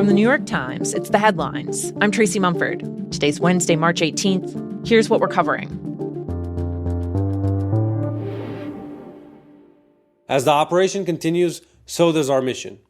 From the New York Times, it's The Headlines. I'm Tracy Mumford. Today's Wednesday, March 18th. Here's what we're covering. As the operation continues, so does our mission.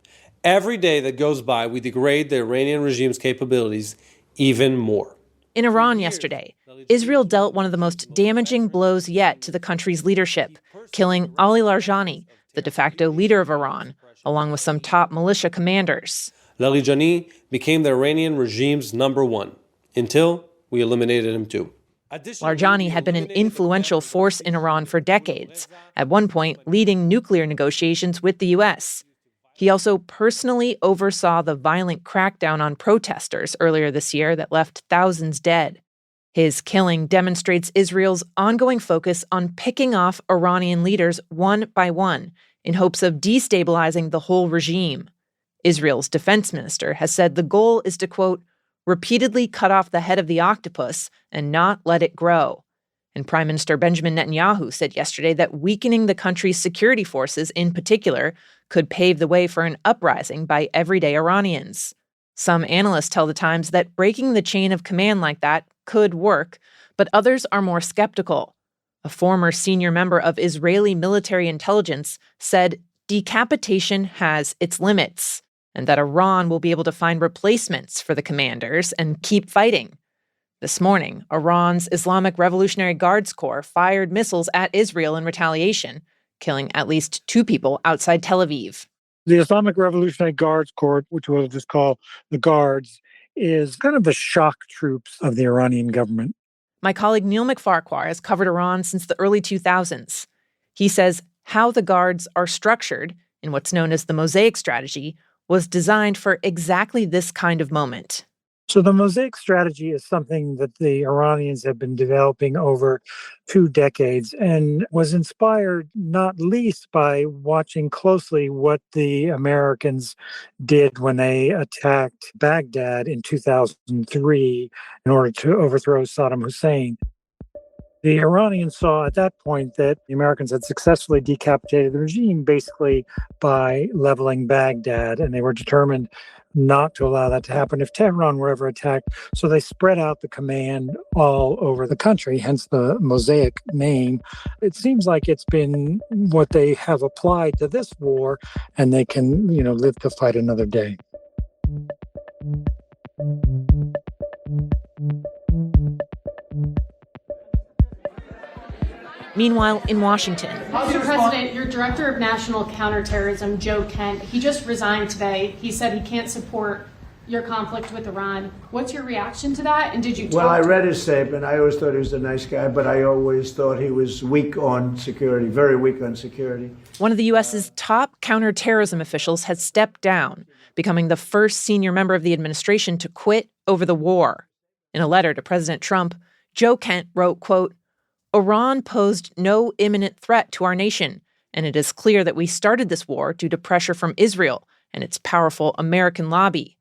Every day that goes by, we degrade the Iranian regime's capabilities even more. In Iran yesterday, Israel dealt one of the most damaging blows yet to the country's leadership, killing Ali Larijani, the de facto leader of Iran, along with some top militia commanders. Larijani became the Iranian regime's number one, until we eliminated him too. Larijani had been an influential force in Iran for decades, at one point leading nuclear negotiations with the U.S. He also personally oversaw the violent crackdown on protesters earlier this year that left thousands dead. His killing demonstrates Israel's ongoing focus on picking off Iranian leaders one by one in hopes of destabilizing the whole regime. Israel's defense minister has said the goal is to, quote, repeatedly cut off the head of the octopus and not let it grow. And Prime Minister Benjamin Netanyahu said yesterday that weakening the country's security forces in particular could pave the way for an uprising by everyday Iranians. Some analysts tell the Times that breaking the chain of command like that could work, but others are more skeptical. A former senior member of Israeli military intelligence said decapitation has its limits, and that Iran will be able to find replacements for the commanders and keep fighting. This morning, Iran's Islamic Revolutionary Guards Corps fired missiles at Israel in retaliation, killing at least 2 people outside Tel Aviv. The Islamic Revolutionary Guards Corps, which we'll just call the Guards, is kind of the shock troops of the Iranian government. My colleague Neil MacFarquhar has covered Iran since the early 2000s. He says how the Guards are structured in what's known as the mosaic strategy was designed for exactly this kind of moment. So the mosaic strategy is something that the Iranians have been developing over 2 decades and was inspired not least by watching closely what the Americans did when they attacked Baghdad in 2003 in order to overthrow Saddam Hussein. The Iranians saw at that point that the Americans had successfully decapitated the regime basically by leveling Baghdad, and they were determined not to allow that to happen if Tehran were ever attacked. So they spread out the command all over the country, hence the mosaic name. It seems like it's been what they have applied to this war, and they can, live to fight another day. Meanwhile, in Washington, Mr. President, your director of national counterterrorism, Joe Kent, he just resigned today. He said he can't support your conflict with Iran. What's your reaction to that? And did you talk Well, I read his statement. I always thought he was a nice guy, but I always thought he was weak on security, very weak on security. One of the U.S.'s top counterterrorism officials has stepped down, becoming the first senior member of the administration to quit over the war. In a letter to President Trump, Joe Kent wrote, quote, Iran posed no imminent threat to our nation, and it is clear that we started this war due to pressure from Israel and its powerful American lobby.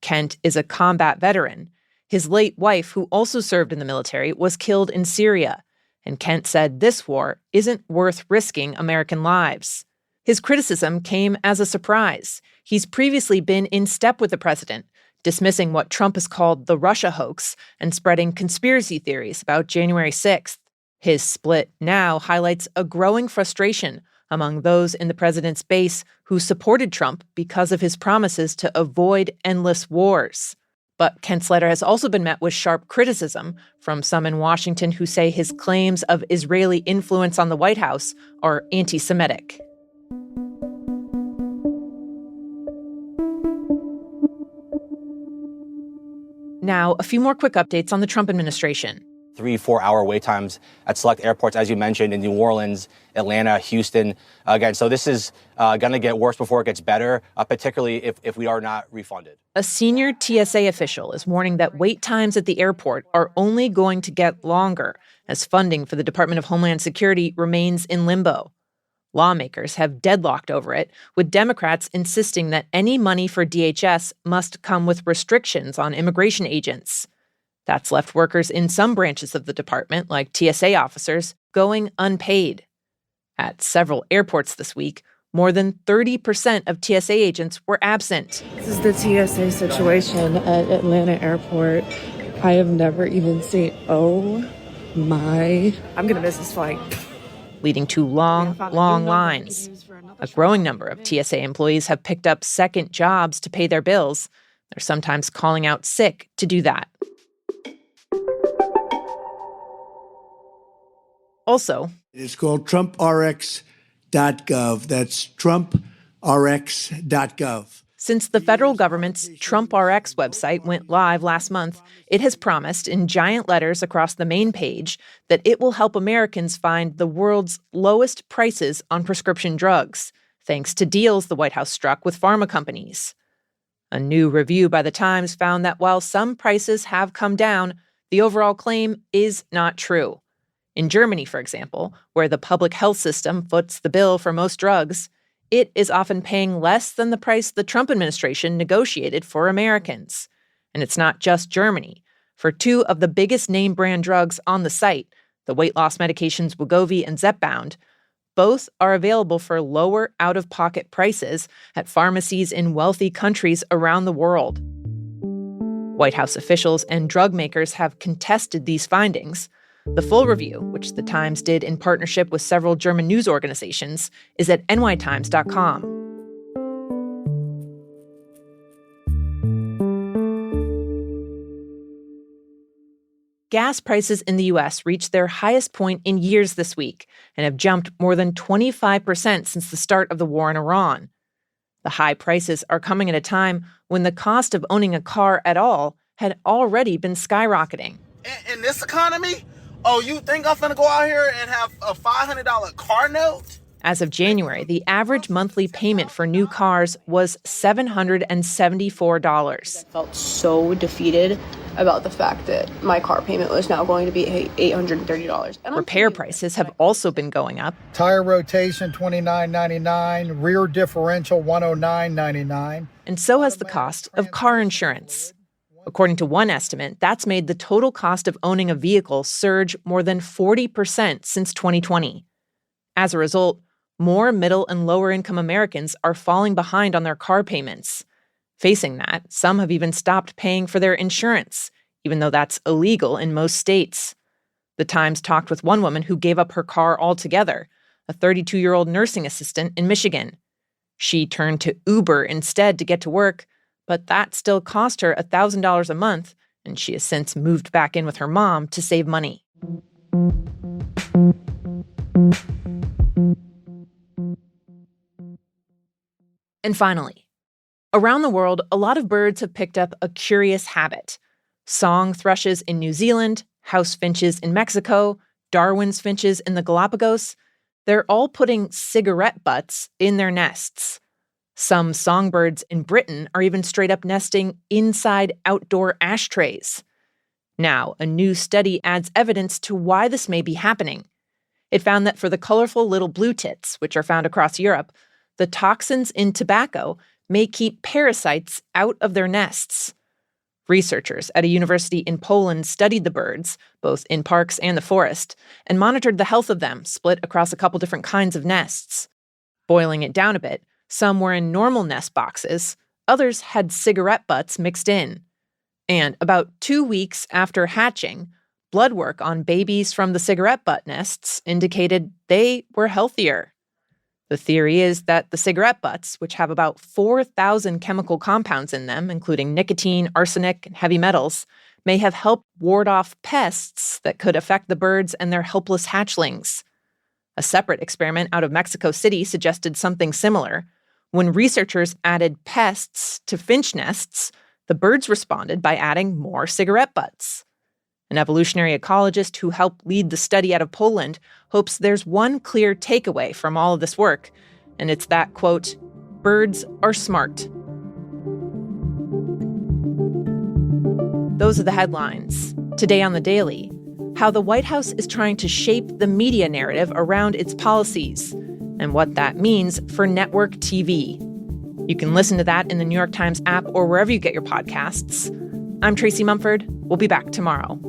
Kent is a combat veteran. His late wife, who also served in the military, was killed in Syria, and Kent said this war isn't worth risking American lives. His criticism came as a surprise. He's previously been in step with the president, dismissing what Trump has called the Russia hoax and spreading conspiracy theories about January 6th. His split now highlights a growing frustration among those in the president's base who supported Trump because of his promises to avoid endless wars. But Kent's letter has also been met with sharp criticism from some in Washington who say his claims of Israeli influence on the White House are anti-Semitic. Now, a few more quick updates on the Trump administration. 3-4 hour wait times at select airports, as you mentioned, in New Orleans, Atlanta, Houston. Again, so this is going to get worse before it gets better, particularly if we are not refunded. A senior TSA official is warning that wait times at the airport are only going to get longer as funding for the Department of Homeland Security remains in limbo. Lawmakers have deadlocked over it, with Democrats insisting that any money for DHS must come with restrictions on immigration agents. That's left workers in some branches of the department, like TSA officers, going unpaid. At several airports this week, more than 30% of TSA agents were absent. This is the TSA situation at Atlanta Airport. I have never even seen, I'm going to miss this flight. Leading to long lines. A growing number of TSA employees have picked up second jobs to pay their bills. They're sometimes calling out sick to do that. Also, it's called TrumpRx.gov. That's TrumpRx.gov. Since the federal government's TrumpRx website went live last month, it has promised in giant letters across the main page that it will help Americans find the world's lowest prices on prescription drugs, thanks to deals the White House struck with pharma companies. A new review by The Times found that while some prices have come down, the overall claim is not true. In Germany, for example, where the public health system foots the bill for most drugs, it is often paying less than the price the Trump administration negotiated for Americans. And it's not just Germany. For two of the biggest name brand drugs on the site, the weight loss medications Wegovy and Zepbound, both are available for lower out-of-pocket prices at pharmacies in wealthy countries around the world. White House officials and drug makers have contested these findings. The full review, which The Times did in partnership with several German news organizations, is at nytimes.com. Gas prices in the U.S. reached their highest point in years this week and have jumped more than 25% since the start of the war in Iran. The high prices are coming at a time when the cost of owning a car at all had already been skyrocketing. In this economy? Oh, you think I'm gonna go out here and have a $500 car note? As of January, the average monthly payment for new cars was $774. I felt so defeated about the fact that my car payment was now going to be $830. Repair prices have also been going up. Tire rotation, $29.99. Rear differential, $109.99. And so has the cost of car insurance. According to one estimate, that's made the total cost of owning a vehicle surge more than 40% since 2020. As a result, more middle and lower income Americans are falling behind on their car payments. Facing that, some have even stopped paying for their insurance, even though that's illegal in most states. The Times talked with one woman who gave up her car altogether, a 32-year-old nursing assistant in Michigan. She turned to Uber instead to get to work, but that still cost her $1,000 a month, and she has since moved back in with her mom to save money. And finally, around the world, a lot of birds have picked up a curious habit. Song thrushes in New Zealand, house finches in Mexico, Darwin's finches in the Galapagos, they're all putting cigarette butts in their nests. Some songbirds in Britain are even straight up nesting inside outdoor ashtrays. Now, a new study adds evidence to why this may be happening. It found that for the colorful little blue tits, which are found across Europe, the toxins in tobacco may keep parasites out of their nests. Researchers at a university in Poland studied the birds, both in parks and the forest, and monitored the health of them split across a couple different kinds of nests. Boiling it down a bit, some were in normal nest boxes, others had cigarette butts mixed in. And about 2 weeks after hatching, blood work on babies from the cigarette butt nests indicated they were healthier. The theory is that the cigarette butts, which have about 4,000 chemical compounds in them, including nicotine, arsenic, and heavy metals, may have helped ward off pests that could affect the birds and their helpless hatchlings. A separate experiment out of Mexico City suggested something similar. When researchers added pests to finch nests, the birds responded by adding more cigarette butts. An evolutionary ecologist who helped lead the study out of Poland hopes there's one clear takeaway from all of this work, and it's that, quote, birds are smart. Those are the headlines. Today on The Daily, how the White House is trying to shape the media narrative around its policies, and what that means for network TV. You can listen to that in the New York Times app or wherever you get your podcasts. I'm Tracy Mumford. We'll be back tomorrow.